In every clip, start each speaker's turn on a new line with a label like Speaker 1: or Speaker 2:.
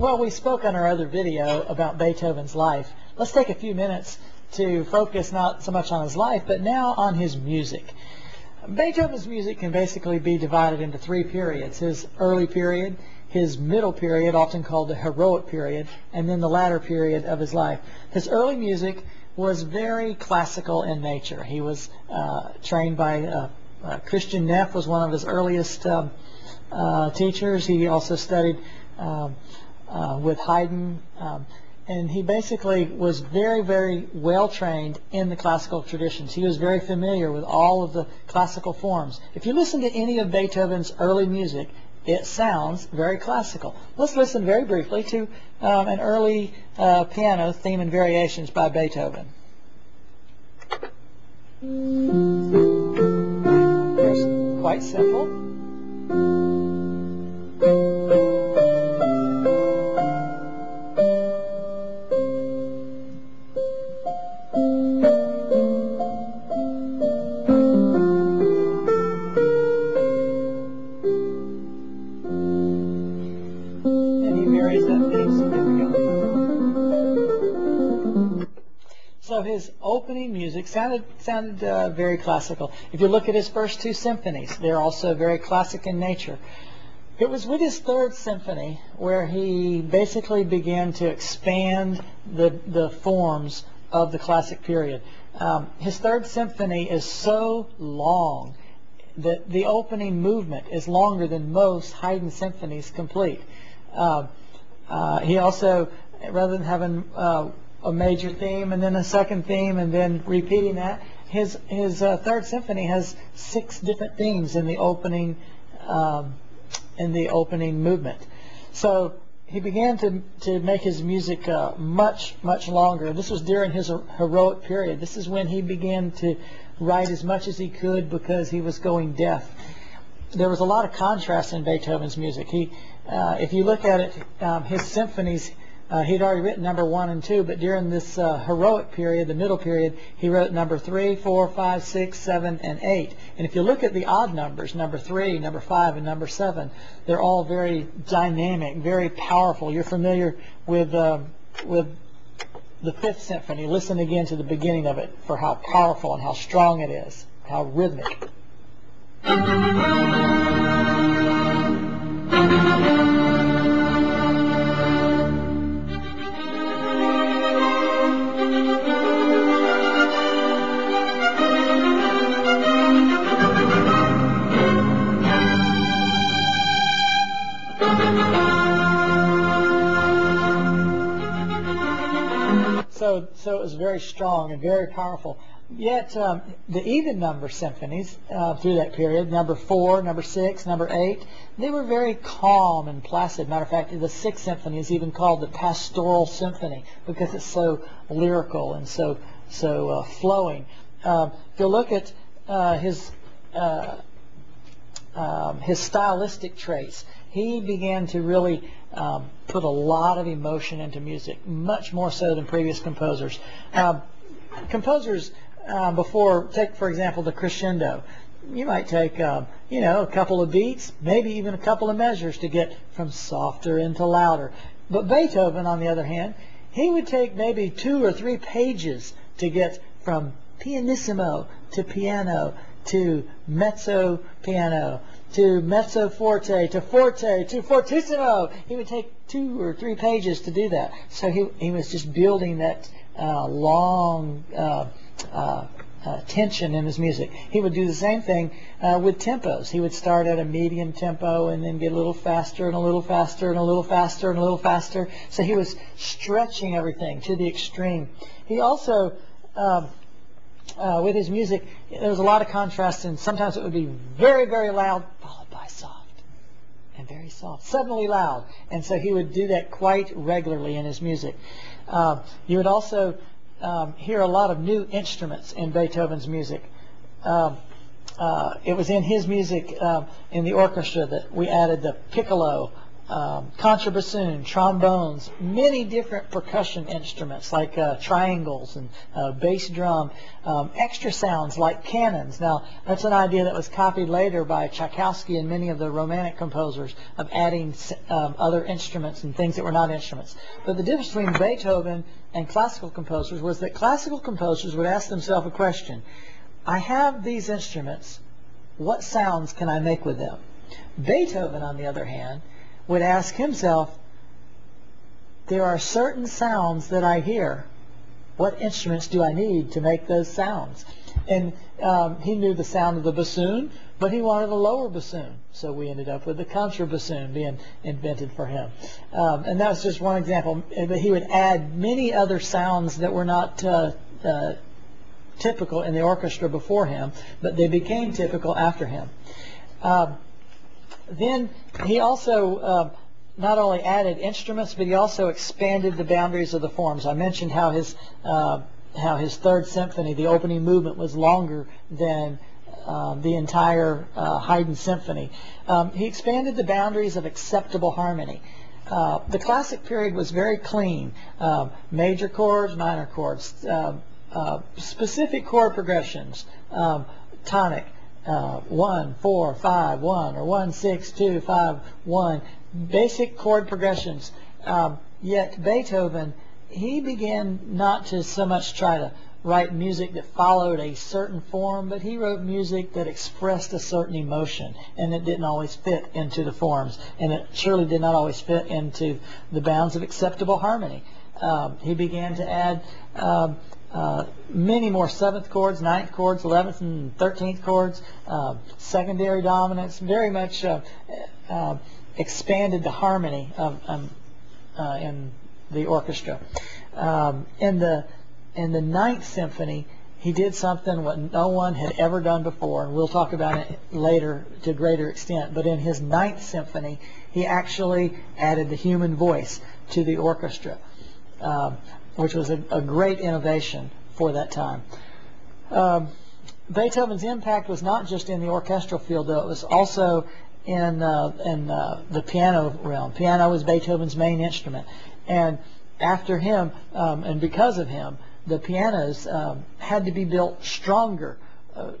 Speaker 1: Well, we spoke on our other video about Beethoven's life. Let's take a few minutes to focus not so much on his life, but now on his music. Beethoven's music can basically be divided into three periods: his early period, his middle period, often called the heroic period, and then the latter period of his life. His early music was very classical in nature. He was trained by Christian Neff, was one of his earliest teachers. He also studied with Haydn, and he basically was very, very well trained in the classical traditions. He was very familiar with all of the classical forms. If you listen to any of Beethoven's early music, it sounds very classical. Let's listen very briefly to an early piano theme and variations by Beethoven. It's quite simple. So his opening music sounded very classical. If you look at his first two symphonies, they're also very classic in nature. It was with his third symphony where he basically began to expand the forms of the classic period. His third symphony is so long that the opening movement is longer than most Haydn symphonies complete. He also, rather than having a major theme and then a second theme and then repeating that, his third symphony has 6 different themes in the opening movement. So he began to make his music much longer. This was during his heroic period. This is when he began to write as much as he could because he was going deaf. There was a lot of contrast in Beethoven's music. If you look at it, his symphonies, he'd already written number 1 and 2, but during this heroic period, the middle period, he wrote number 3, 4, 5, 6, 7, and 8. And if you look at the odd numbers, number 3, number 5, and number 7, they're all very dynamic, very powerful. You're familiar with the 5th Symphony. Listen again to the beginning of it for how powerful and how strong it is, how rhythmic. So it was very strong and very powerful. Yet the even number symphonies through that period, number 4, number 6, number 8, they were very calm and placid. Matter of fact, the 6th Symphony is even called the Pastoral Symphony because it's so lyrical and so flowing. If you look at his stylistic traits, he began to really put a lot of emotion into music, much more so than previous composers. Composers before, take for example the crescendo. You might take a couple of beats, maybe even a couple of measures to get from softer into louder. But Beethoven, on the other hand, he would take maybe 2 or 3 pages to get from pianissimo to piano to mezzo piano to mezzo forte to forte to fortissimo. He would take 2 or 3 pages to do that. So he was just building that long tension in his music. He would do the same thing with tempos. He would start at a medium tempo and then get a little faster and a little faster and a little faster and a little faster. So he was stretching everything to the extreme. He also with his music, there was a lot of contrast, and sometimes it would be very, very loud, followed by soft, and very soft, suddenly loud. And so he would do that quite regularly in his music. You would also hear a lot of new instruments in Beethoven's music. It was in his music, in the orchestra, that we added the piccolo contrabassoon, trombones, many different percussion instruments like triangles and bass drum, extra sounds like cannons. Now, that's an idea that was copied later by Tchaikovsky and many of the Romantic composers of adding other instruments and things that were not instruments. But the difference between Beethoven and classical composers was that classical composers would ask themselves a question: I have these instruments, what sounds can I make with them? Beethoven, on the other hand, would ask himself, there are certain sounds that I hear. What instruments do I need to make those sounds? And he knew the sound of the bassoon, but he wanted a lower bassoon. So we ended up with the contrabassoon being invented for him. And that was just one example. But he would add many other sounds that were not typical in the orchestra before him, but they became typical after him. Then he also not only added instruments, but he also expanded the boundaries of the forms. I mentioned how his Third Symphony, the opening movement, was longer than the entire Haydn Symphony. He expanded the boundaries of acceptable harmony. The classic period was very clean. Major chords, minor chords, specific chord progressions, tonic, 1, 4, 5, 1, or 1, 6, 2, 5, 1, basic chord progressions. Yet Beethoven, he began not to so much try to write music that followed a certain form, but he wrote music that expressed a certain emotion, and it didn't always fit into the forms, and it surely did not always fit into the bounds of acceptable harmony. He began to add many more 7th chords, 9th chords, 11th and 13th chords, secondary dominance, very much expanded the harmony in the orchestra. In the 9th Symphony, he did something what no one had ever done before, and we'll talk about it later to a greater extent. But in his 9th Symphony, he actually added the human voice to the orchestra, which was a great innovation for that time. Beethoven's impact was not just in the orchestral field, though. It was also in the piano realm. Piano was Beethoven's main instrument. And after him, and because of him, the pianos had to be built stronger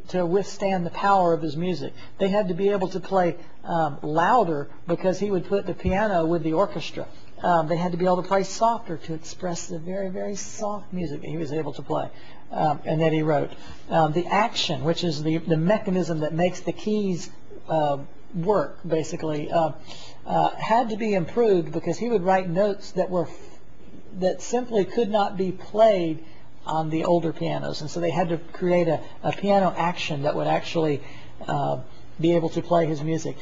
Speaker 1: to withstand the power of his music. They had to be able to play louder because he would put the piano with the orchestra. They had to be able to play softer to express the very, very soft music that he was able to play and that he wrote. The action, which is the mechanism that makes the keys work, basically, had to be improved because he would write notes that simply could not be played on the older pianos, and so they had to create a piano action that would actually be able to play his music.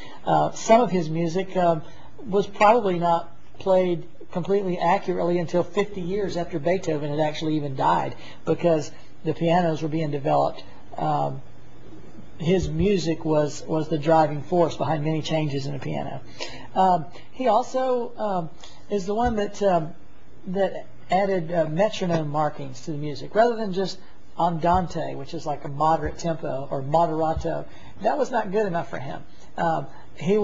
Speaker 1: Some of his music was probably not played completely accurately until 50 years after Beethoven had actually even died, because the pianos were being developed. His music was the driving force behind many changes in the piano. He also is the one that added metronome markings to the music, rather than just andante, which is like a moderate tempo, or moderato. That was not good enough for him. He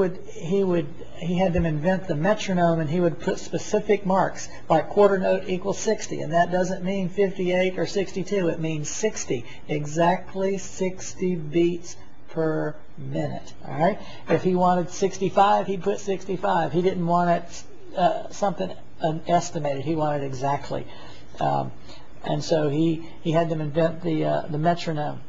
Speaker 1: had them invent the metronome, and he would put specific marks, like quarter note equals 60, and that doesn't mean 58 or 62. It means 60, exactly 60 beats per minute. All right. If he wanted 65, he'd put 65. He didn't want it something estimated. He wanted exactly, and so he had them invent the metronome.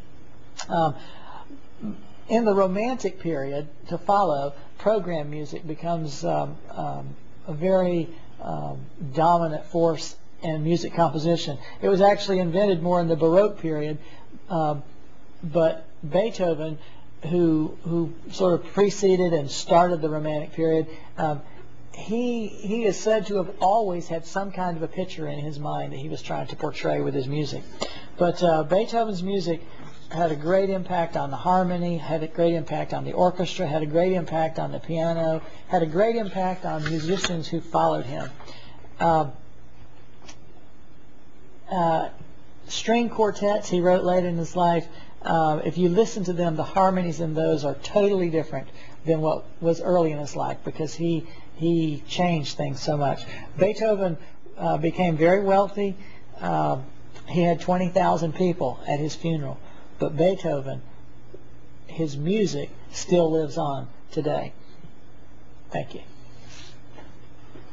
Speaker 1: In the Romantic period to follow, program music becomes a very dominant force in music composition. It was actually invented more in the Baroque period, but Beethoven, who sort of preceded and started the Romantic period, he is said to have always had some kind of a picture in his mind that he was trying to portray with his music. But Beethoven's music had a great impact on the harmony, had a great impact on the orchestra, had a great impact on the piano, had a great impact on musicians who followed him. String quartets he wrote late in his life if you listen to them, the harmonies in those are totally different than what was early in his life, because he changed things so much. Beethoven became very wealthy. He had 20,000 people at his funeral. But Beethoven, his music still lives on today. Thank you.